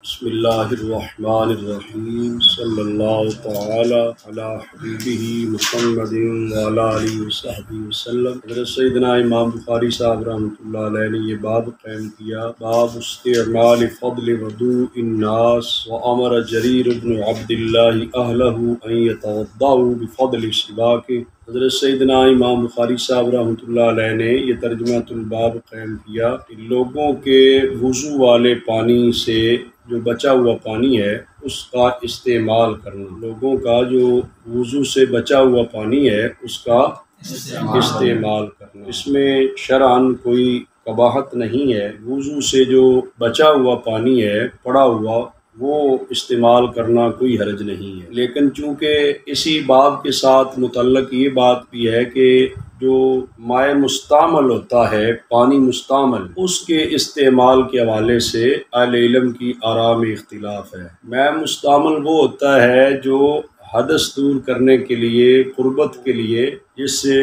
بسم اللہ الرحمن الرحیم صلی اللہ تعالی علی حبیبہ محمد وعلی آلہ وصحبہ وسلم۔ حضرت سیدنا امام بخاری صاحب رحمۃ اللہ علیہ نے یہ باب قائم کیا، باب استعمال فضل وضوء الناس، وامر جریر بن عبد اللہ اہلہ ان یتوضؤوا بفضل سباق۔ حضرت سیدنا امام بخاری صاحب رحمۃ اللہ علیہ نے یہ ترجمہ الباب قائم کیا کہ لوگوں کے وضو والے پانی سے جو بچا ہوا پانی ہے اس کا استعمال کرنا، لوگوں کا جو وضو سے بچا ہوا پانی ہے اس کا استعمال کرنا، اس میں شرعاً کوئی قباحت نہیں ہے۔ وضو سے جو بچا ہوا پانی ہے پڑا ہوا وہ استعمال کرنا کوئی حرج نہیں ہے، لیکن چونکہ اسی باب کے ساتھ متعلق یہ بات بھی ہے کہ جو مائع مستعمل ہوتا ہے، پانی مستعمل، اس کے استعمال کے حوالے سے اہل علم کی آراء میں اختلاف ہے۔ مائع مستعمل وہ ہوتا ہے جو حدث دور کرنے کے لیے، قربت کے لیے، جس سے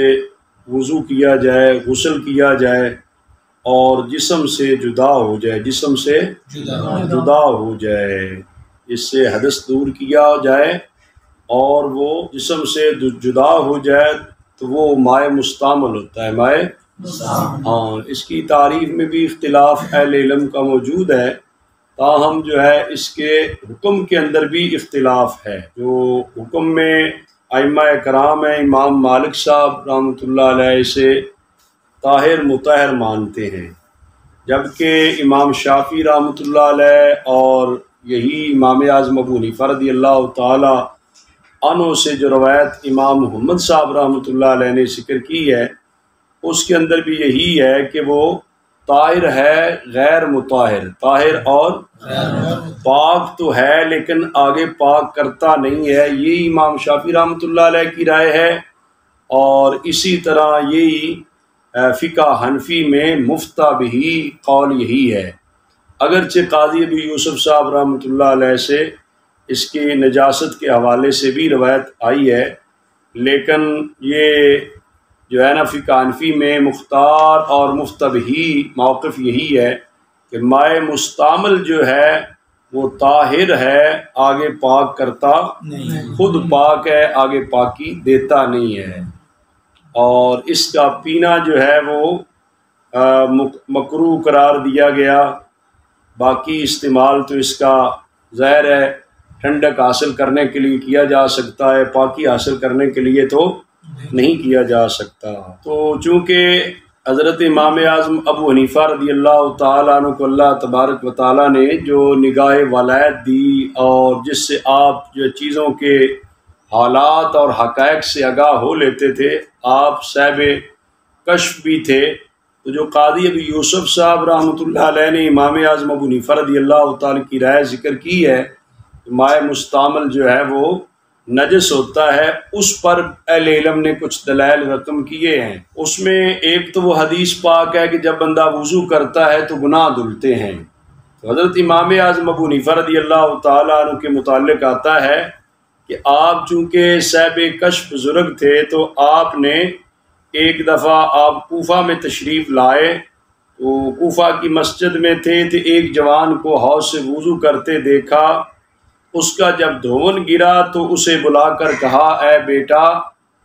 وضو کیا جائے، غسل کیا جائے اور جسم سے جدا ہو جائے، جسم سے جدا ہو جائے، اس سے حدث دور کیا جائے اور وہ جسم سے جدا ہو جائے تو وہ مائع مستعمل ہوتا ہے، مائع اس کی تعریف میں بھی اختلاف اہل علم کا موجود ہے، تاہم جو ہے اس کے حکم کے اندر بھی اختلاف ہے۔ جو حکم میں ائمہ کرام ہیں، امام مالک صاحب رحمۃ اللہ علیہ سے طاہر مطہر مانتے ہیں، جبکہ امام شافعی رحمۃ اللہ علیہ اور یہی امام اعظم ابو حنیفہ رضی اللہ تعالی عنہ سے جو روایت امام محمد صاحب رحمۃ اللہ علیہ نے ذکر کی ہے اس کے اندر بھی یہی ہے کہ وہ طاہر ہے غیر مطہر، طاہر اور پاک تو ہے لیکن آگے پاک کرتا نہیں ہے، یہی امام شافعی رحمۃ اللہ علیہ کی رائے ہے، اور اسی طرح یہی فقہ حنفی میں مفتہ بہی قول یہی ہے۔ اگرچہ قاضی ابو یوسف صاحب رحمۃ اللہ علیہ سے اس کی نجاست کے حوالے سے بھی روایت آئی ہے، لیکن یہ جو ہے نا فقہ حنفی میں مختار اور مفتہ بہی موقف یہی ہے کہ مائع مستعمل جو ہے وہ طاہر ہے، آگے پاک کرتا نہیں، خود پاک ہے، آگے پاکی دیتا نہیں ہے، اور اس کا پینا جو ہے وہ مکروہ قرار دیا گیا۔ باقی استعمال تو اس کا ظاہر ہے ٹھنڈک حاصل کرنے کے لیے کیا جا سکتا ہے، پاکی حاصل کرنے کے لیے تو نہیں کیا جا سکتا۔ تو چونکہ حضرت امام اعظم ابو حنیفہ رضی اللہ تعالیٰ عنہ کو اللہ تبارک و تعالیٰ نے جو نگاہ ولایت دی اور جس سے آپ جو چیزوں کے حالات اور حقائق سے آگاہ ہو لیتے تھے، آپ صاحب کشف بھی تھے، تو جو قاضی ابو یوسف صاحب رحمۃ اللہ علیہ نے امام اعظم ابو حنیفہ رضی اللہ تعالیٰ کی رائے ذکر کی ہے، مائع مستعمل جو ہے وہ نجس ہوتا ہے، اس پر اہل علم نے کچھ دلائل رقم کیے ہیں۔ اس میں ایک تو وہ حدیث پاک ہے کہ جب بندہ وضو کرتا ہے تو گناہ دھلتے ہیں، تو حضرت امام اعظم ابو حنیفہ رضی اللہ تعالیٰ عنہ کے متعلق آتا ہے کہ آپ چونکہ صاحب کشف بزرگ تھے تو آپ نے ایک دفعہ آپ کوفہ میں تشریف لائے، تو کوفہ کی مسجد میں تھے تو ایک جوان کو حوض سے وضو کرتے دیکھا، اس کا جب دھون گرا تو اسے بلا کر کہا، اے بیٹا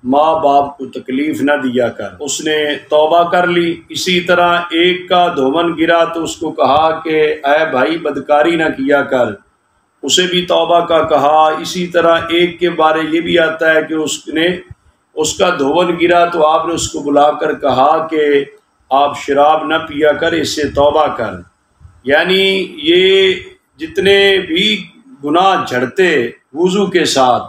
ماں باپ کو تکلیف نہ دیا کر، اس نے توبہ کر لی۔ اسی طرح ایک کا دھون گرا تو اس کو کہا کہ اے بھائی بدکاری نہ کیا کر، اسے بھی توبہ کا کہا۔ اسی طرح ایک کے بارے یہ بھی آتا ہے کہ اس کا دھون گرا تو آپ نے اس کو بلا کر کہا کہ آپ شراب نہ پیا کر، اس سے توبہ کر۔ یعنی یہ جتنے بھی گناہ جھڑتے وضو کے ساتھ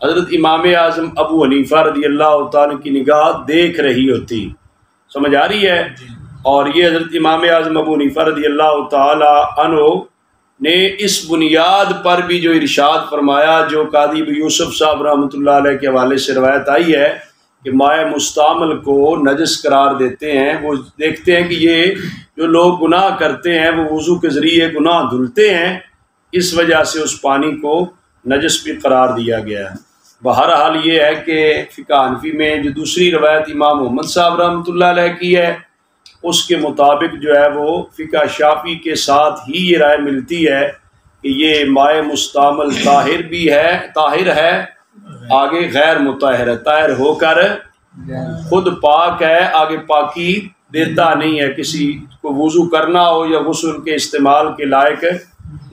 حضرت امام اعظم ابو حنیفہ رضی اللہ تعالیٰ کی نگاہ دیکھ رہی ہوتی، سمجھ آ رہی ہے؟ اور یہ حضرت امام اعظم ابو حنیفہ رضی اللہ تعالیٰ عنہ نے اس بنیاد پر بھی جو ارشاد فرمایا، جو قاضی ابو یوسف صاحب رحمۃ اللہ علیہ کے حوالے سے روایت آئی ہے کہ مائع مستعمل کو نجس قرار دیتے ہیں، وہ دیکھتے ہیں کہ یہ جو لوگ گناہ کرتے ہیں وہ وضو کے ذریعے گناہ دھلتے ہیں، اس وجہ سے اس پانی کو نجس بھی قرار دیا گیا ہے۔ بہرحال یہ ہے کہ فقہ حنفی میں جو دوسری روایت امام محمد صاحب رحمۃ اللہ علیہ کی ہے اس کے مطابق جو ہے وہ فقہ شافعی کے ساتھ ہی یہ رائے ملتی ہے کہ یہ مائع مستعمل طاہر ہے آگے غیر مطہر ہے، طاہر ہو کر خود پاک ہے آگے پاکی دیتا نہیں ہے، کسی کو وضو کرنا ہو یا غسل کے استعمال کے لائق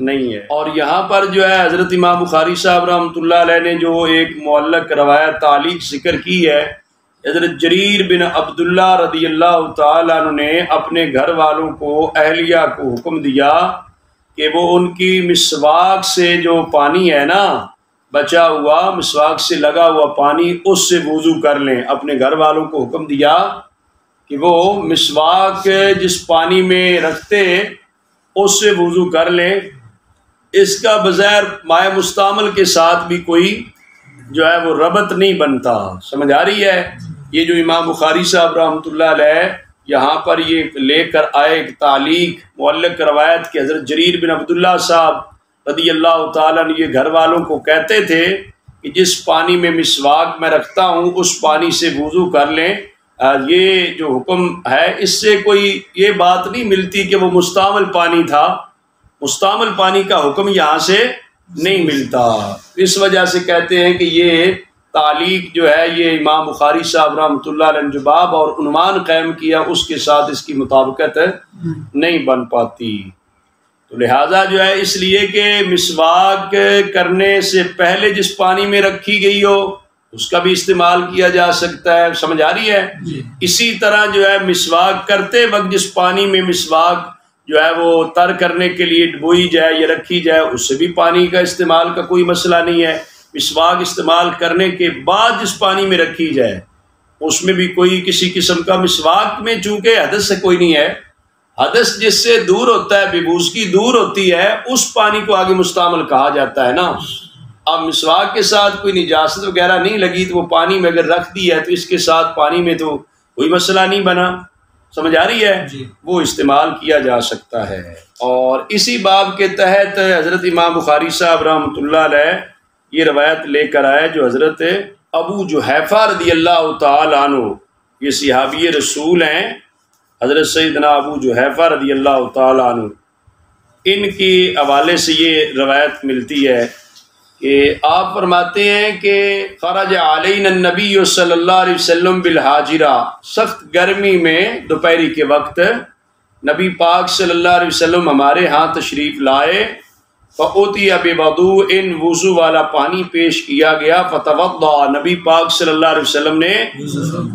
نہیں ہے۔ اور یہاں پر جو ہے حضرت امام بخاری صاحب رحمۃ اللہ علیہ نے جو ایک معلق روایت تعلیق ذکر کی ہے، حضرت جریر بن عبداللہ رضی اللہ تعالیٰ عنہ نے اپنے گھر والوں کو، اہلیہ کو حکم دیا کہ وہ ان کی مسواک سے جو پانی ہے نا، بچا ہوا مسواک سے لگا ہوا پانی، اس سے وضو کر لیں۔ اپنے گھر والوں کو حکم دیا کہ وہ مسواک جس پانی میں رکھتے اس سے وضو کر لیں، اس کا بغیر مائع مستعمل کے ساتھ بھی کوئی جو ہے وہ ربط نہیں بنتا۔ سمجھ آ رہی ہے؟ یہ جو امام بخاری صاحب رحمۃ اللہ علیہ یہاں پر یہ لے کر آئے ایک تعلیق معلق روایت کہ حضرت جریر بن عبداللہ صاحب رضی اللہ تعالیٰ نے یہ گھر والوں کو کہتے تھے کہ جس پانی میں مسواک میں رکھتا ہوں اس پانی سے وضو کر لیں۔ یہ جو حکم ہے اس سے کوئی یہ بات نہیں ملتی کہ وہ مستعمل پانی تھا، مستعمل پانی کا حکم یہاں سے نہیں ملتا۔ اس وجہ سے کہتے ہیں کہ یہ تعلیق جو ہے یہ امام بخاری صاحب رحمۃ اللہ علیہ نے جو باب اور عنوان قائم کیا اس کے ساتھ اس کی مطابقت نہیں بن پاتی۔ تو لہٰذا جو ہے اس لیے کہ مسواک کرنے سے پہلے جس پانی میں رکھی گئی ہو اس کا بھی استعمال کیا جا سکتا ہے۔ سمجھ آ رہی ہے؟ اسی طرح جو ہے مسواک کرتے وقت جس پانی میں مسواک جو ہے وہ تر کرنے کے لیے ڈبوئی جائے یا رکھی جائے اس سے بھی پانی کا استعمال کا کوئی مسئلہ نہیں ہے۔ مسواک استعمال کرنے کے بعد جس پانی میں رکھی جائے اس میں بھی کوئی کسی قسم کا، مسواک میں چونکہ حدث سے کوئی نہیں ہے، حدث جس سے دور ہوتا ہے، بےبوزگی دور ہوتی ہے، اس پانی کو آگے مستعمل کہا جاتا ہے نا۔ اب مسواک کے ساتھ کوئی نجاست وغیرہ نہیں لگی تو وہ پانی میں اگر رکھ دی ہے تو اس کے ساتھ پانی میں تو کوئی مسئلہ نہیں بنا۔ سمجھ آ رہی ہے؟ وہ استعمال کیا جا سکتا ہے۔ اور اسی باب کے تحت حضرت امام بخاری صاحب رحمۃ اللہ علیہ یہ روایت لے کر آئے جو حضرت ابو جحیفہ رضی اللہ تعالیٰ عنہ، یہ صحابی رسول ہیں، حضرت سیدنا ابو جحیفہ رضی اللہ تعالیٰ عنہ، ان کی حوالے سے یہ روایت ملتی ہے کہ آپ فرماتے ہیں کہ خرج علینا النبی صلی اللہ علیہ وسلم بالحاجرہ، سخت گرمی میں دوپہری کے وقت نبی پاک صلی اللہ علیہ وسلم ہمارے ہاں تشریف لائے، فأوتي بوضوء، وضو والا پانی پیش کیا گیا، فتوضأ، نبی پاک صلی اللہ علیہ وسلم نے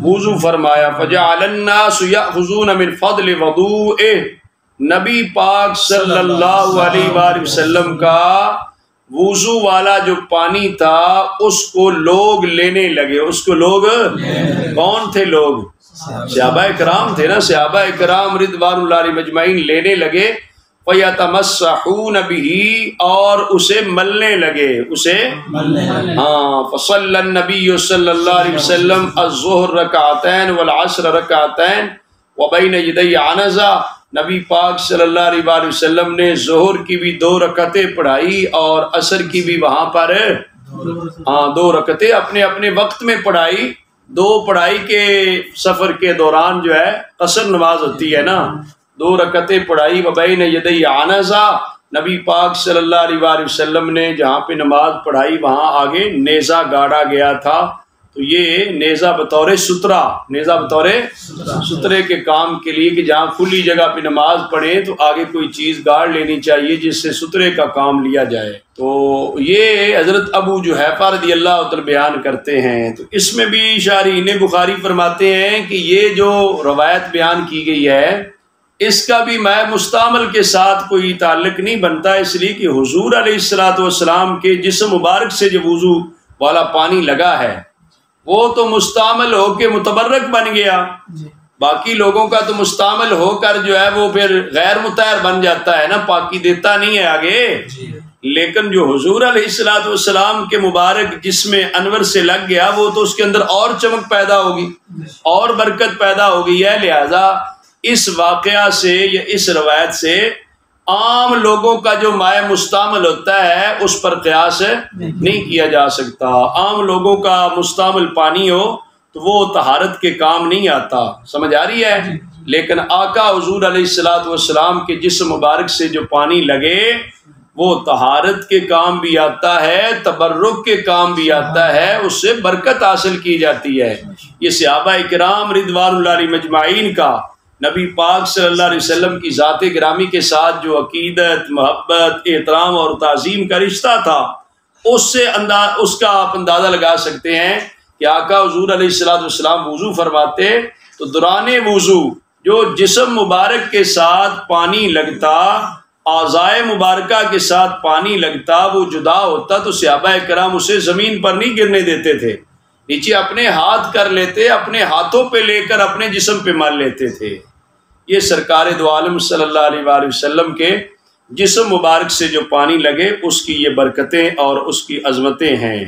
وضو فرمایا، فجعل الناس يأخذون من فضل وضوئه، نبی پاک صلی اللہ علیہ وآلہ وسلم کا وضو والا جو پانی تھا اس کو لوگ لینے لگے۔ اس کو لوگ کون تھے؟ لوگ صحابہ کرام تھے نا، صحابہ کرام رضوان اللہ علیہ مجمعین لینے لگے، فَيَتَمَسَّحُونَ بِهِ، اور اسے ملنے لگے، اسے فصلى النبي صلی اللہ علیہ وسلم الظہر رکعتین والعصر رکعتین وبین یدی عنزہ، نبی پاک صلی اللہ علیہ وآلہ وسلم نے ظہر کی بھی 2 رکعتیں پڑھائی اور عصر کی بھی وہاں پر 2 رکعتیں اپنے اپنے وقت میں پڑھائی۔ 2 پڑھائی کے سفر کے دوران جو ہے قصر نماز ہوتی ہے نا، 2 رکعتیں پڑھائی، وبین یدی عنزہ، نبی پاک صلی اللہ علیہ وآلہ وسلم نے جہاں پہ نماز پڑھائی وہاں آگے نیزہ گاڑا گیا تھا۔ تو یہ نیزہ بطور سترہ، نیزہ بطور سترے کے کام کے لیے کہ جہاں کھلی جگہ پہ نماز پڑھیں تو آگے کوئی چیز گاڑ لینی چاہیے جس سے سترے کا کام لیا جائے۔ تو یہ حضرت ابو جحیفہ رضی اللہ تعالی بیان کرتے ہیں۔ تو اس میں بھی شارحین بخاری فرماتے ہیں کہ یہ جو روایت بیان کی گئی ہے اس کا بھی مائع مستعمل کے ساتھ کوئی تعلق نہیں بنتا، اس لیے کہ حضور علیہ السلام کے جسم مبارک سے جو وضو والا پانی لگا ہے وہ تو مستعمل ہو کے متبرک بن گیا، باقی لوگوں کا تو مستعمل ہو کر جو ہے وہ پھر غیر مطہر بن جاتا ہے نا، پاکی دیتا نہیں ہے آگے۔ لیکن جو حضور علیہ السلام کے مبارک جسم انور سے لگ گیا وہ تو اس کے اندر اور چمک پیدا ہوگی اور برکت پیدا ہو گئی ہے۔ لہذا اس واقعہ سے یا اس روایت سے عام لوگوں کا جو مائع مستعمل ہوتا ہے اس پر قیاس نہیں کیا جا سکتا۔ عام لوگوں کا مستعمل پانی ہو تو وہ طہارت کے کام نہیں آتا، سمجھ آ رہی ہے؟ لیکن آقا حضور علیہ السلام کے جسم مبارک سے جو پانی لگے وہ طہارت کے کام بھی آتا ہے، تبرک کے کام بھی آتا ہے، اس سے برکت حاصل کی جاتی ہے۔ یہ صحابہ کرام رضوان اللہ علیہ مجمعین کا نبی پاک صلی اللہ علیہ وسلم کی ذات گرامی کے ساتھ جو عقیدت، محبت، احترام اور تعظیم کا رشتہ تھا، اس کا آپ اندازہ لگا سکتے ہیں کہ آقا حضور علیہ السلام وضو فرماتے تو دوران وضو جو جسم مبارک کے ساتھ پانی لگتا، اعضائے مبارکہ کے ساتھ پانی لگتا، وہ جدا ہوتا تو صحابہ کرام اسے زمین پر نہیں گرنے دیتے تھے، نیچے اپنے ہاتھ کر لیتے، اپنے ہاتھوں پہ لے کر اپنے جسم پہ مل لیتے تھے۔ یہ سرکار دو عالم صلی اللہ علیہ وآلہ وسلم کے جسم مبارک سے جو پانی لگے اس کی یہ برکتیں اور اس کی عظمتیں ہیں۔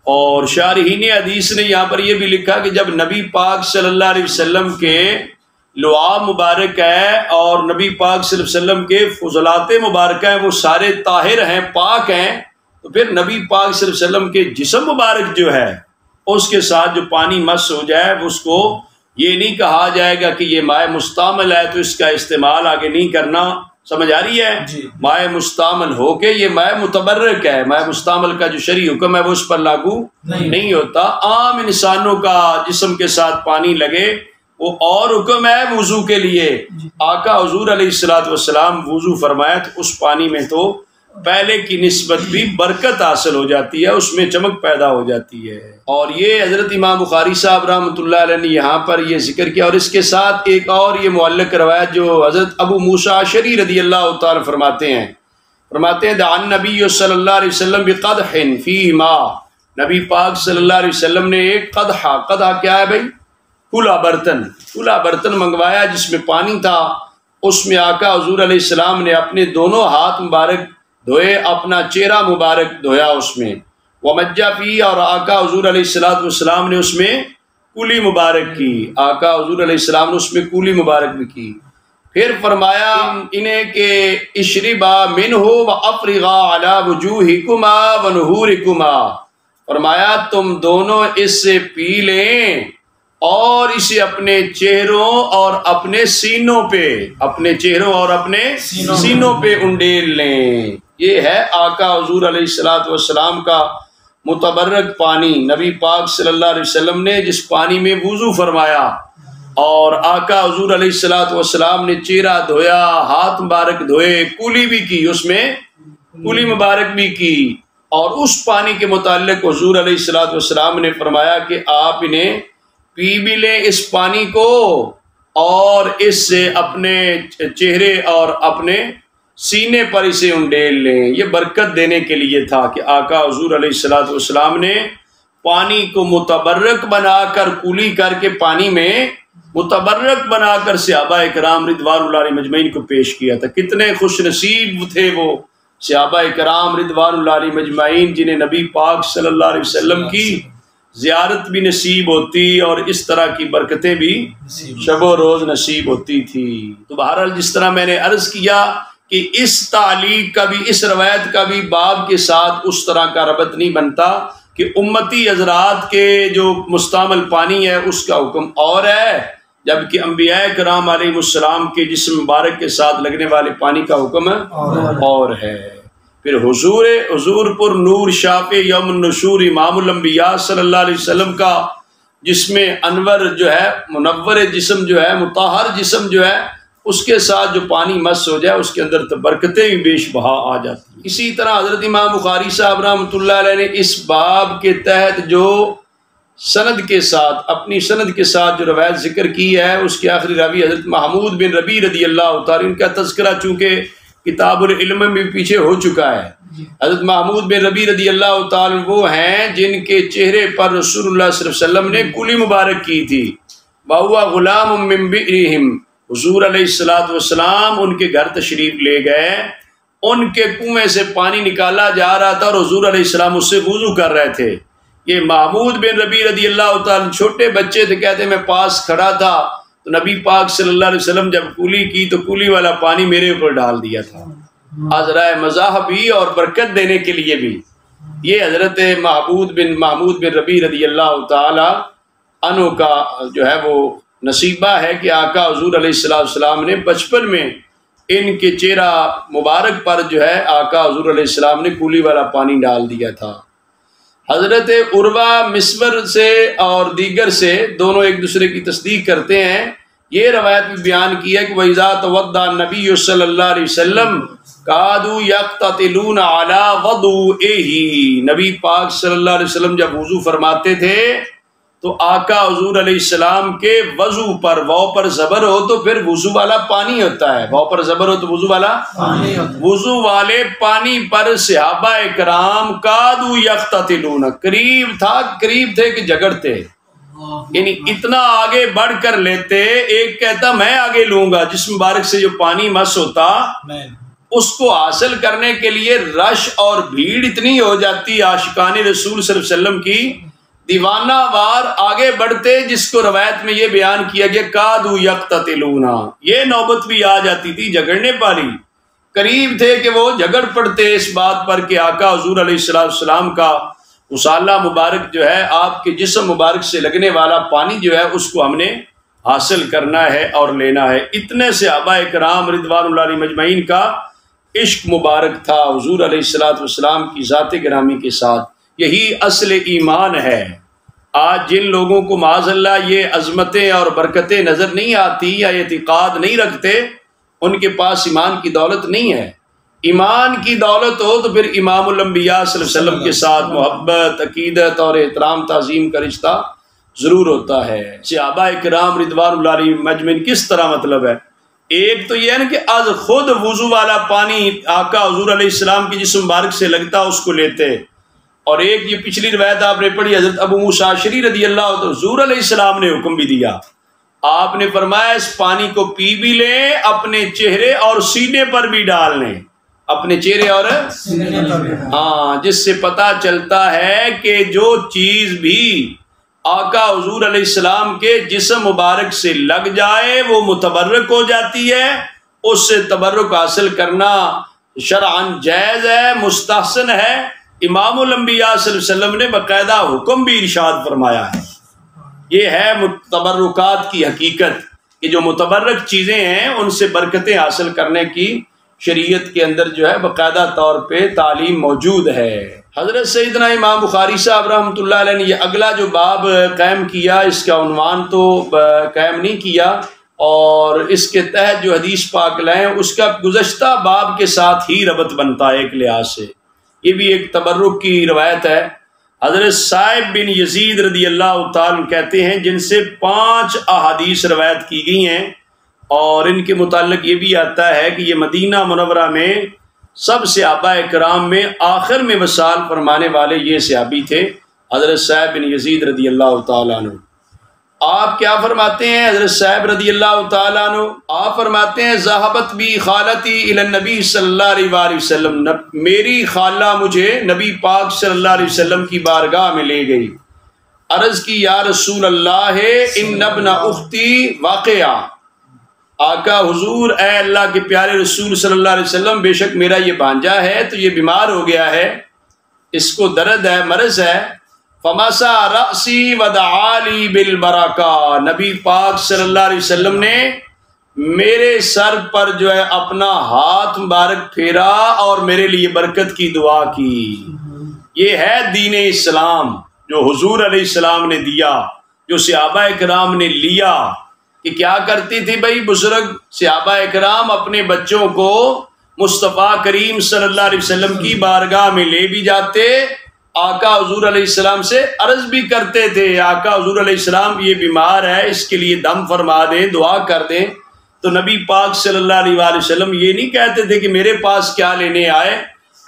اور شارحین حدیث نے یہاں پر یہ بھی لکھا کہ جب نبی پاک صلی اللہ علیہ وسلم کے لعاب مبارک ہے اور نبی پاک صلی اللہ علیہ وسلم کے فضلات مبارکہ ہیں، وہ سارے طاہر ہیں، پاک ہیں، تو پھر نبی پاک صلی اللہ علیہ وسلم کے جسم مبارک جو ہے اس کے ساتھ جو پانی مس ہو جائے، اس کو یہ نہیں کہا جائے گا کہ یہ مائع مستعمل ہے تو اس کا استعمال آگے نہیں کرنا۔ سمجھ آ رہی ہے؟ مائع مستعمل ہو کے یہ مائع متبرک ہے، مائع مستعمل کا جو شرعی حکم ہے وہ اس پر لاگو نہیں ہوتا۔ عام انسانوں کا جسم کے ساتھ پانی لگے وہ اور حکم ہے وضو کے لیے۔ آقا حضور علیہ السلام وضو فرمائے تو اس پانی میں تو پہلے کی نسبت بھی برکت حاصل ہو جاتی ہے، اس میں چمک پیدا ہو جاتی ہے۔ اور یہ حضرت امام بخاری صاحب رحمۃ اللہ علیہ نے یہاں پر یہ ذکر کیا، اور اس کے ساتھ ایک اور یہ معلق روایت جو حضرت ابو موسیٰ اشعری رضی اللہ تعالی فرماتے ہیں دعا النبی صلی اللہ علیہ وسلم بقدح فیہ ماء، نبی پاک صلی اللہ علیہ وسلم نے ایک قدح کیا ہے بھائی؟ کھلا برتن منگوایا جس میں پانی تھا، اس میں آقا حضور علیہ السلام نے اپنے دونوں ہاتھ مبارک دھوئے، اپنا چہرہ مبارک دھویا اس میں، ومجّا فی، اور آقا حضور علیہ السلام نے اس میں کولی مبارک کی، آقا حضور علیہ السلام نے اس میں کولی مبارک بھی کی۔ پھر فرمایا انہیں کہ اشربا منہ وافرغا علی وجوہکما ونحورکما، فرمایا تم دونوں اس سے پی لیں اور اسے اپنے چہروں اور اپنے سینوں پہ انڈیل لیں۔ یہ ہے آقا حضور علیہ السلام کا متبرک پانی، نبی پاک صلی اللہ علیہ وسلم نے جس پانی میں وضو فرمایا، اور آقا حضور علیہ السلام نے چہرہ دھویا، ہاتھ مبارک دھوئے، کولی بھی کی، اس میں کولی مبارک بھی کی، اور اس پانی کے متعلق حضور علیہ السلام نے فرمایا کہ آپ انہیں پی بھی لیں اس پانی کو، اور اس سے اپنے چہرے اور اپنے سینے پر اسے انڈیل لیں۔ یہ برکت دینے کے لیے تھا کہ آقا حضور علیہ السلام نے پانی کو متبرک بنا کر، کولی کر کے پانی میں متبرک بنا کر صحابہ کرام رضوان اللہ علیہ مجمعین کو پیش کیا تھا۔ کتنے خوش نصیب تھے وہ صحابہ کرام رضوان اللہ علیہ مجمعین جنہیں نبی پاک صلی اللہ علیہ وسلم کی زیارت بھی نصیب ہوتی اور اس طرح کی برکتیں بھی شب و روز نصیب ہوتی تھی۔ تو بہرحال جس طرح میں نے عرض کیا کہ اس تعلیق کا بھی، اس روایت کا بھی باب کے ساتھ اس طرح کا ربط نہیں بنتا کہ امتی حضرات کے جو مستعمل پانی ہے اس کا حکم اور ہے، جبکہ انبیاء کرام علیہ السلام کے جسم مبارک کے ساتھ لگنے والے پانی کا حکم اور ہے۔ پھر حضور پر نور شافع یوم النشور امام الانبیاء صلی اللہ علیہ وسلم کا جس میں انور جو ہے، منور جسم جو ہے، مطہر جسم جو ہے، اس کے ساتھ جو پانی مس ہو جائے اس کے اندر تو برکتیں بھی بیش بہا آ جاتی ہیں۔ اسی طرح حضرت امام بخاری صاحب رحمۃ اللہ علیہ نے اس باب کے تحت جو سند کے ساتھ، اپنی سند کے ساتھ جو روایت ذکر کی ہے، اس کے آخری راوی حضرت محمود بن ربیع رضی اللہ تعالیٰ، ان کا تذکرہ چونکہ کتاب العلم میں پیچھے ہو چکا ہے۔ حضرت محمود بن ربیع رضی اللہ تعالیٰ وہ ہیں جن کے چہرے پر رسول اللہ صلی اللہ علیہ وسلم نے کولی مبارک کی تھی، وَهُوَ غُلَامٌ مِّن بِئْرِهِمْ، حضور علیہ السلام ان کے گھر تشریف لے گئے، ان کے کنویں سے پانی نکالا جا رہا تھا اور حضور علیہ السلام اس سے وضو کر رہے تھے۔ یہ محمود بن ربیع رضی اللہ تعالیٰ چھوٹے بچے تھے، کہتے ہیں میں پاس کھڑا تھا تو نبی پاک صلی اللہ علیہ وسلم جب کولی کی تو کولی والا پانی میرے اوپر ڈال دیا تھا، عذرائے مزاح بھی اور برکت دینے کے لیے بھی۔ یہ حضرت محمود بن ربیع رضی اللہ تعالی عنہ کا جو ہے وہ نصیبہ ہے کہ آقا حضور علیہ السلام نے بچپن میں ان کے چہرہ مبارک پر جو ہے آقا حضور علیہ السلام نے کولی والا پانی ڈال دیا تھا۔ حضرت عروہ مسور سے اور دیگر سے دونوں ایک دوسرے کی تصدیق کرتے ہیں۔ یہ روایت بھی بیان کی ہے کہ وَإِذَا تَوَضَّأَ النَّبِيُّ صلی اللہ علیہ وسلم كَادُوا يَقْتَتِلُونَ عَلَى وَضُوئِهِ، نبی پاک صلی اللہ علیہ وسلم جب وضو فرماتے تھے تو آقا حضور علیہ السلام کے وضو پر، واو پر زبر ہو تو پھر وضو والا پانی ہوتا ہے، واو پر زبر ہو تو وضو والا پانی ہوتا ہے، وضو والے پانی پر صحابہ اکرام کادو یقتتلون، قریب تھے کہ جھگڑتے، یعنی اتنا آگے بڑھ کر لیتے، ایک کہتا میں آگے لوں گا، جس مبارک سے جو پانی مس ہوتا اس کو حاصل کرنے کے لیے رش اور بھیڑ اتنی ہو جاتی عاشقان رسول صلی اللہ علیہ وسلم کی، دیوانہ وار آگے بڑھتے، جس کو روایت میں یہ بیان کیا گیا کادو یقتتلون، یہ نوبت بھی آ جاتی تھی جھگڑنے والی، قریب تھے کہ وہ جھگڑ پڑتے اس بات پر کہ آقا حضور علیہ السلام کا غسالہ مبارک جو ہے، آپ کے جسم مبارک سے لگنے والا پانی جو ہے اس کو ہم نے حاصل کرنا ہے اور لینا ہے۔ اتنے صحابہ کرام رضوان اللہ علیہم اجمعین کا عشق مبارک تھا حضور علیہ السلام کی ذات گرامی کے ساتھ۔ یہی اصل ایمان ہے۔ آج جن لوگوں کو معاذ اللہ یہ عظمتیں اور برکتیں نظر نہیں آتی یا اعتقاد نہیں رکھتے، ان کے پاس ایمان کی دولت نہیں ہے۔ ایمان کی دولت ہو تو پھر امام الانبیاء صلی اللہ علیہ وسلم کے ساتھ محبت، عقیدت اور احترام تعظیم کا رشتہ ضرور ہوتا ہے۔ صحابہ کرام رضوان اللہ علیہم اجمعین کس طرح مطلب ہے، ایک تو یہ ہے نا کہ از خود وضو والا پانی آقا حضور علیہ السلام کی جسم مبارک سے لگتا اس کو لیتے، اور ایک یہ پچھلی روایت آپ نے پڑھی حضرت ابو موسیٰ اشعری رضی اللہ عنہ، حضور علیہ السلام نے حکم بھی دیا، آپ نے فرمایا اس پانی کو پی بھی لیں، اپنے چہرے اور سینے پر بھی ڈال لیں، اپنے چہرے اور سینے پر بھی، ہاں، جس سے پتہ چلتا ہے کہ جو چیز بھی آقا حضور علیہ السلام کے جسم مبارک سے لگ جائے وہ متبرک ہو جاتی ہے، اس سے تبرک حاصل کرنا شرعاً جائز ہے، مستحسن ہے۔ امام الانبیاء صلی اللہ علیہ وسلم نے باقاعدہ حکم بھی ارشاد فرمایا ہے۔ یہ ہے تبرکات کی حقیقت کہ جو متبرک چیزیں ہیں ان سے برکتیں حاصل کرنے کی شریعت کے اندر جو ہے باقاعدہ طور پہ تعلیم موجود ہے۔ حضرت سیدنا امام بخاری صاحب رحمۃ اللہ علیہ نے یہ اگلا جو باب قائم کیا، اس کا عنوان تو قائم نہیں کیا، اور اس کے تحت جو حدیث پاک لائیں اس کا گزشتہ باب کے ساتھ ہی ربط بنتا ہے ایک لحاظ سے۔ یہ بھی ایک تبرک کی روایت ہے۔ حضرت صاحب بن یزید رضی اللہ تعالیٰ کہتے ہیں جن سے 5 احادیث روایت کی گئی ہیں، اور ان کے متعلق یہ بھی آتا ہے کہ یہ مدینہ منورہ میں سب صحابہ کرام میں آخر میں وصال فرمانے والے یہ صحابی تھے، حضرت صاحب بن یزید رضی اللہ تعالیٰ عنہ۔ آپ کیا فرماتے ہیں حضرت صاحب رضی اللہ تعالیٰ عنہ؟ آپ فرماتے ہیں ذہبت بی خالتی الی النبی صلی اللہ علیہ وآلہ وسلم، میری خالہ مجھے نبی پاک صلی اللہ علیہ وسلم کی بارگاہ میں لے گئی، عرض کی یا رسول اللہ ان ابن اختی واقعہ، آقا حضور اے اللہ کے پیارے رسول صلی اللہ علیہ وسلم، بے شک میرا یہ بھانجا ہے تو یہ بیمار ہو گیا ہے، اس کو درد ہے، مرض ہے، فمسح رأسی ودعا لی بالبرکہ، نبی پاک صلی اللہ علیہ وسلم نے میرے سر پر جو ہے اپنا ہاتھ مبارک پھیرا اور میرے لیے برکت کی دعا کی۔ یہ ہے دین اسلام جو حضور علیہ السلام نے دیا، جو صحابہ کرام نے لیا، کہ کیا کرتی تھی بھائی بزرگ صحابہ کرام اپنے بچوں کو مصطفیٰ کریم صلی اللہ علیہ وسلم کی بارگاہ میں لے بھی جاتے، آقا حضور علیہ السلام سے عرض بھی کرتے تھے آقا حضور علیہ السلام یہ بیمار ہے، اس کے لیے دم فرما دیں، دعا کر دیں، تو نبی پاک صلی اللہ علیہ وآلہ وسلم یہ نہیں کہتے تھے کہ میرے پاس کیا لینے آئے،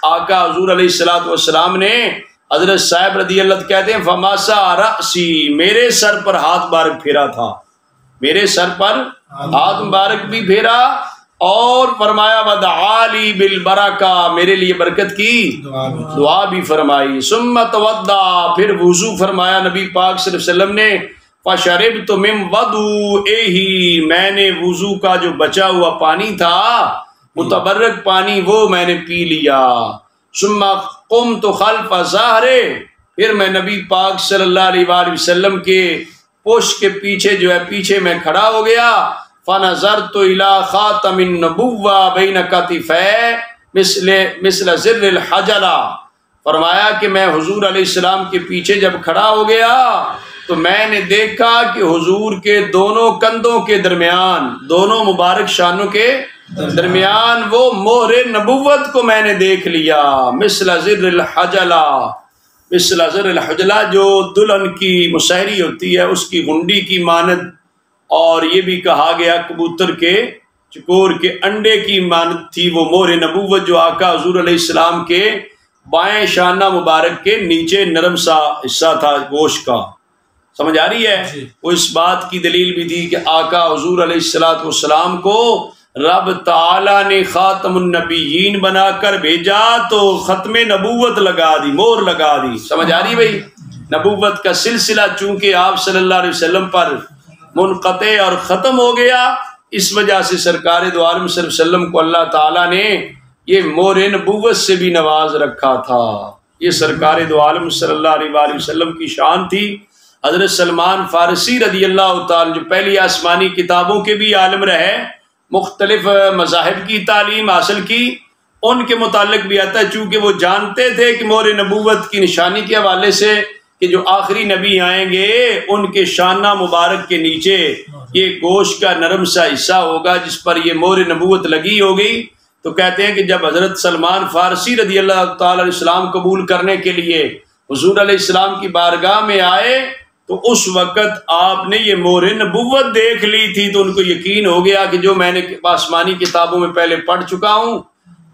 آقا حضور علیہ السلام نے حضرت صاحب رضی اللہ عنہ کہتے ہیں فماسا رأسی، میرے سر پر ہاتھ مبارک پھیرا تھا، میرے سر پر ہاتھ مبارک بھی پھیرا، اور فرمایا ودعا لی بالبرکہ، میرے لیے برکت کی دعا بھی فرمائی، ثم توضا، پھر وضو فرمایا نبی پاک صلی اللہ علیہ وسلم نے، فشربت من وضوئہ، میں نے وضو کا جو بچا ہوا پانی تھا متبرک پانی وہ میں نے پی لیا، ثم قمت خلف ظہرہ، پھر میں نبی پاک صلی اللہ علیہ وآلہ وسلم کے پشت کے پیچھے جو ہے پیچھے میں کھڑا ہو گیا، فنظرت الى خاتم النبوہ بین کتفی مثل زر الحجلہ، فرمایا کہ میں حضور علیہ السلام کے پیچھے جب کھڑا ہو گیا تو میں نے دیکھا کہ حضور کے دونوں کندھوں کے درمیان، دونوں مبارک شانوں کے درمیان وہ مہر نبوت کو میں نے دیکھ لیا، مثل زر الحجلہ، مثل زر الحجلہ جو دلہن کی مسہری ہوتی ہے اس کی گھنڈی کی مانند، اور یہ بھی کہا گیا کبوتر کے چکور کے انڈے کی مانند تھی وہ مہر نبوت جو آقا حضور علیہ السلام کے بائیں شانہ مبارک کے نیچے نرم سا حصہ تھا گوشت کا۔ سمجھ آ رہی ہے؟ وہ اس بات کی دلیل بھی تھی کہ آقا حضور علیہ السلام کو رب تعالیٰ نے خاتم النبیین بنا کر بھیجا تو ختم نبوت لگا دی، مہر لگا دی۔ سمجھ آ رہی بھائی؟ نبوت کا سلسلہ چونکہ آپ صلی اللہ علیہ وسلم پر منقطع اور ختم ہو گیا، اس وجہ سے سرکار دو عالم صلی اللہ علیہ وسلم کو اللہ تعالیٰ نے یہ مہر نبوت سے بھی نواز رکھا تھا۔ یہ سرکار دو عالم صلی اللہ علیہ وآلہ وسلم کی شان تھی۔ حضرت سلمان فارسی رضی اللہ تعالیٰ جو پہلی آسمانی کتابوں کے بھی عالم رہے، مختلف مذاہب کی تعلیم حاصل کی، ان کے متعلق بھی آتا ہے چونکہ وہ جانتے تھے کہ مہر نبوت کی نشانی کے حوالے سے کہ جو آخری نبی آئیں گے ان کے شانہ مبارک کے نیچے یہ گوشت کا نرم سا حصہ ہوگا جس پر یہ مہر نبوت لگی ہوگی۔ تو کہتے ہیں کہ جب حضرت سلمان فارسی رضی اللہ تعالیٰ علیہ السلام قبول کرنے کے لیے حضور علیہ السلام کی بارگاہ میں آئے تو اس وقت آپ نے یہ مہر نبوت دیکھ لی تھی، تو ان کو یقین ہو گیا کہ جو میں نے آسمانی کتابوں میں پہلے پڑھ چکا ہوں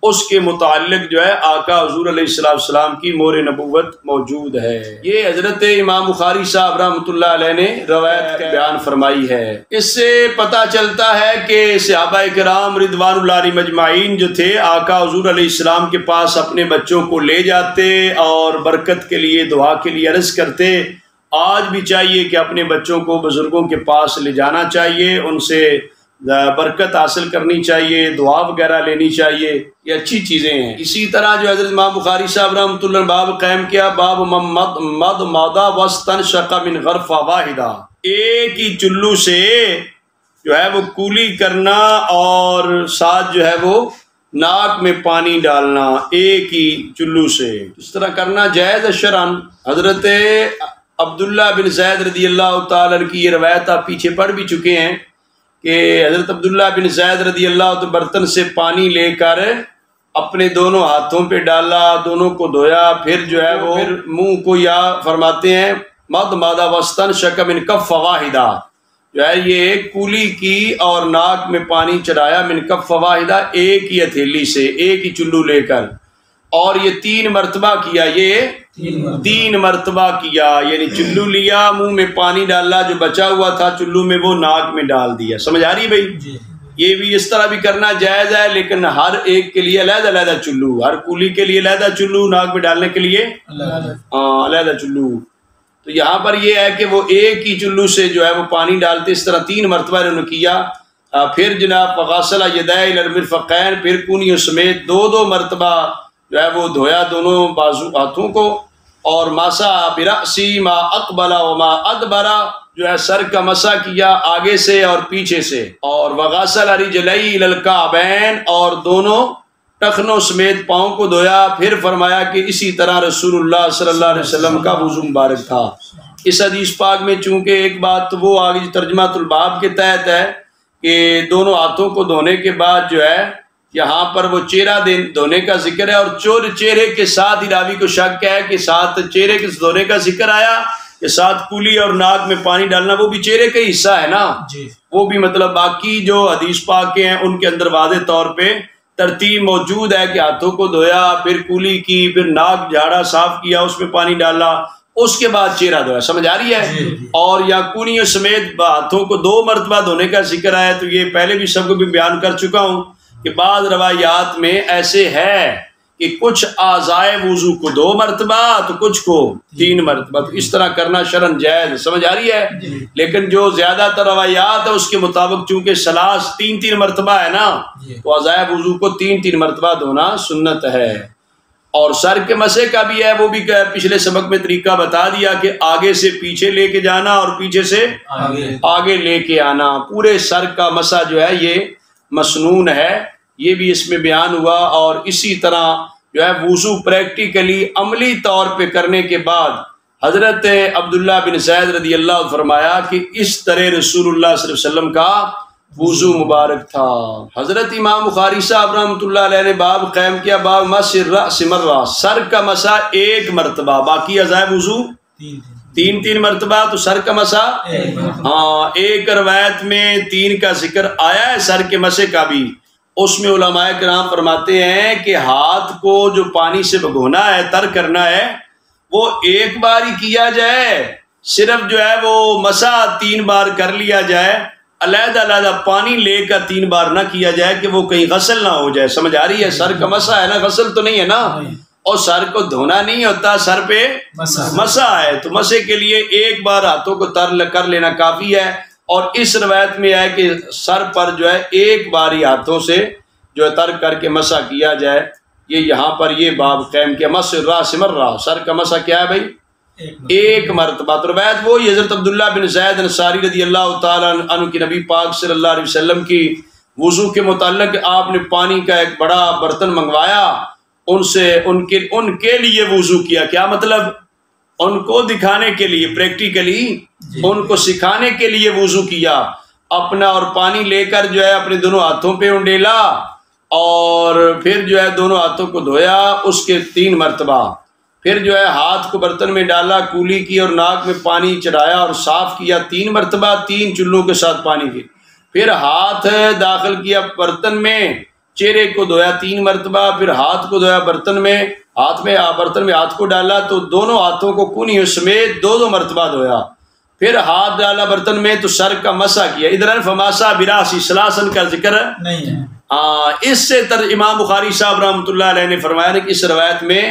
اس کے متعلق جو ہے آقا حضور علیہ السلام کی مہر نبوت موجود ہے۔ یہ حضرت امام بخاری صاحب رحمۃ اللہ علیہ نے روایت بیان فرمائی ہے۔ اس سے پتہ چلتا ہے کہ صحابہ کرام رضوان اللہ علیہم اجمعین جو تھے آقا حضور علیہ السلام کے پاس اپنے بچوں کو لے جاتے اور برکت کے لیے دعا کے لیے عرض کرتے۔ آج بھی چاہیے کہ اپنے بچوں کو بزرگوں کے پاس لے جانا چاہیے، ان سے برکت حاصل کرنی چاہیے، دعا وغیرہ لینی چاہیے، یہ اچھی چیزیں ہیں۔ اسی طرح جو حضرت امام بخاری صاحب رحمۃ اللہ باب قائم کیا، باب مد مادہ واستنشق من غرفہ واحدہ، ایک ہی چلو سے جو ہے وہ کولی کرنا اور ساتھ جو ہے وہ ناک میں پانی ڈالنا، ایک ہی چلو سے اس طرح کرنا جائز ہے شرعاً۔ حضرت عبداللہ بن زید رضی اللہ تعالیٰ عنہ کی یہ روایت آپ پیچھے پڑھ بھی چکے ہیں کہ حضرت عبداللہ بن زید رضی اللہ تعالیٰ برتن سے پانی لے کر اپنے دونوں ہاتھوں پہ ڈالا، دونوں کو دھویا، پھر جو ہے وہ منہ کو یا فرماتے ہیں مد مادہ واستنشق من کف واحدہ، جو ہے یہ کولی کی اور ناک میں پانی چڑھایا من کف واحدہ، ایک ہی ہتھیلی سے، ایک ہی چلو لے کر، اور یہ 3 مرتبہ کیا، یہ 3 مرتبہ کیا، یعنی چلو لیا، منہ میں پانی ڈالا، جو بچا ہوا تھا چلو میں وہ ناک میں ڈال دیا۔ سمجھ آ رہی بھائی؟ یہ بھی اس طرح بھی کرنا جائز ہے، لیکن ہر ایک کے لیے علیحدہ علیحدہ چلو، ہر کولی کے لیے علیحدہ چلو، ناک میں ڈالنے کے لیے علیحدہ چلو۔ تو یہاں پر یہ ہے کہ وہ ایک ہی چلو سے جو ہے وہ پانی ڈالتے، اس طرح 3 مرتبہ انہوں نے کیا۔ پھر جناب فغسل یدیہ الی المرفقین، پھر کونیوں سمیت 2 مرتبہ جو ہے وہ دھویا دونوں بازو ہاتھوں کو، اور مسح برأسی ما اقبل وما ادبر، جو ہے سر کا مسح کیا آگے سے اور پیچھے سے، اور وغسل رجلیہ الی الکعبین، اور دونوں ٹخنوں سمیت پاؤں کو دھویا۔ پھر فرمایا کہ اسی طرح رسول اللہ صلی اللہ علیہ وسلم کا وضو مبارک تھا۔ اس حدیث پاک میں چونکہ ایک بات تو وہ آگے ترجمہ الباب کے تحت ہے کہ دونوں ہاتھوں کو دھونے کے بعد جو ہے یہاں پر وہ چہرہ دھونے کا ذکر ہے، اور چہرے کے ساتھ ہی راوی کو شک ہے کہ ساتھ چہرے کے دھونے کا ذکر آیا کہ ساتھ کولی اور ناک میں پانی ڈالنا، وہ بھی چہرے کا حصہ ہے نا، وہ بھی مطلب باقی جو حدیث پاک کے ہیں ان کے اندر واضح طور پہ ترتیب موجود ہے کہ ہاتھوں کو دھویا، پھر کولی کی، پھر ناک جھاڑا صاف کیا، اس میں پانی ڈالا، اس کے بعد چہرہ دھویا۔ سمجھ آ رہی ہے؟ اور یا کونیوں سمیت ہاتھوں کو 2 مرتبہ دھونے کا ذکر آیا، تو یہ پہلے بھی سب کو بھی بیان کر چکا ہوں کہ بعض روایات میں ایسے ہے کہ کچھ اعضائے وضو کو 2 مرتبہ تو کچھ کو 3 مرتبہ، تو اس طرح کرنا شرعاً جائز۔ سمجھ آ رہی ہے؟ لیکن جو زیادہ تر روایات ہے اس کے مطابق چونکہ سلاس 3 مرتبہ ہے نا، تو اعضائے وضو کو 3 مرتبہ دھونا سنت ہے۔ اور سر کے مسح کا بھی ہے، وہ بھی پچھلے سبق میں طریقہ بتا دیا کہ آگے سے پیچھے لے کے جانا اور پیچھے سے آگے لے کے آنا۔ پورے سر کا مسح جو ہے یہ مسنون ہے، یہ بھی اس میں بیان ہوا۔ اور اسی طرح جو ہے وضو پریکٹیکلی عملی طور پہ کرنے کے بعد حضرت عبداللہ بن زید رضی اللہ عنہ فرمایا کہ اس طرح رسول اللہ صلی اللہ علیہ وسلم کا وضو مبارک تھا۔ حضرت امام بخاری صاحب رحمۃ اللہ علیہ نے باب قائم کیا، باب مسح الرأس مرہ، سر کا مسح ایک مرتبہ، باقی اعضاء وضو تین مرتبہ، تو سر کا مسح ہاں ایک روایت میں 3 کا ذکر آیا ہے سر کے مسح کا بھی۔ اس میں علماء کرام فرماتے ہیں کہ ہاتھ کو جو پانی سے بھگونا ہے، تر کرنا ہے، وہ ایک بار ہی کیا جائے، صرف جو ہے وہ مسح 3 بار کر لیا جائے، علیحدہ علیحدہ پانی لے کر 3 بار نہ کیا جائے کہ وہ کہیں غسل نہ ہو جائے۔ سمجھ آ رہی ہے؟ سر کا مسح ہے نا، غسل تو نہیں ہے نا، اور سر کو دھونا نہیں ہوتا، سر پہ مسح ہے، تو مسح کے لیے ایک بار ہاتھوں کو تر کر لینا کافی ہے۔ اور اس روایت میں ہے کہ سر پر جو ہے ایک بار ہی ہاتھوں سے جو ہے تر کر کے مسح کیا جائے۔ یہ یہاں پر یہ باب قائم کیا، مسح الرأس مرہ، سر کا مسح کیا ہے بھائی؟ ایک مرتبہ۔ تو روایت وہی حضرت عبداللہ بن زید انصاری رضی اللہ تعالیٰ عنہ کی نبی پاک صلی اللہ علیہ وسلم کی وضو کے متعلق آپ نے پانی کا ایک بڑا برتن منگوایا، ان کے لیے وضو کیا۔ کیا مطلب؟ ان کو دکھانے کے لیے، پریکٹیکلی ان کو سکھانے کے لیے وضو کیا، اپنا اور پانی لے کر جو ہے اپنے دونوں ہاتھوں پہ انڈیلا اور پھر جو ہے دونوں ہاتھوں کو دھویا اس کے 3 مرتبہ، پھر جو ہے ہاتھ کو برتن میں ڈالا، کولی کی اور ناک میں پانی چڑھایا اور صاف کیا 3 مرتبہ، 3 چلوں کے ساتھ پانی کے، پھر ہاتھ داخل کیا برتن میں، چہرے کو دھویا 3 مرتبہ، پھر ہاتھ کو دھویا برتن میں ہاتھ کو ڈالا تو دونوں ہاتھوں کو کونیوں سمیت 2 مرتبہ دھویا، پھر ہاتھ ڈالا برتن میں تو سر کا مسح کیا۔ ادھر فماسا براسی سلاسن کا ذکر نہیں ہے۔ اس سے امام بخاری صاحب رحمۃ اللہ علیہ نے فرمایا کہ اس روایت میں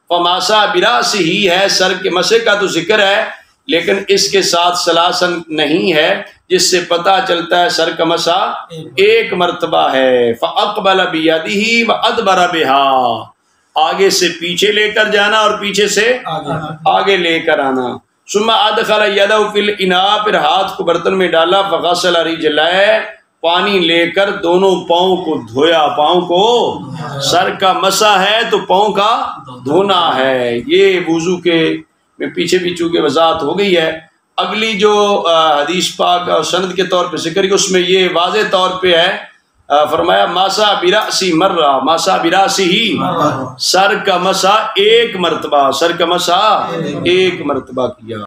فماسا براسی ہی ہے، سر کے مسح کا تو ذکر ہے لیکن اس کے ساتھ سلاسن نہیں ہے، جس سے پتہ چلتا ہے سر کا مسح ایک مرتبہ ہے۔ فاقبل بیدہ وادبر بها، آگے سے پیچھے لے کر جانا اور پیچھے سے آگے لے کر آنا۔ ثم ادخل یدہ فی الاناء، پھر ہاتھ کو برتن میں ڈالا، فغسل رجلہ، پانی لے کر دونوں پاؤں کو دھویا۔ پاؤں کو سر کا مسح ہے تو پاؤں کا دھونا ہے۔ یہ وضو کے میں پیچھے بھی چونکہ وضاحت ہو گئی ہے۔ اگلی جو حدیث پاک اور سند کے طور پہ ذکر کی اس میں یہ واضح طور پہ ہے، فرمایا ماسا براسی مرہ، ماسا براسی ہی، سر کا مسح ایک مرتبہ، سر کا مسح ایک مرتبہ کیا۔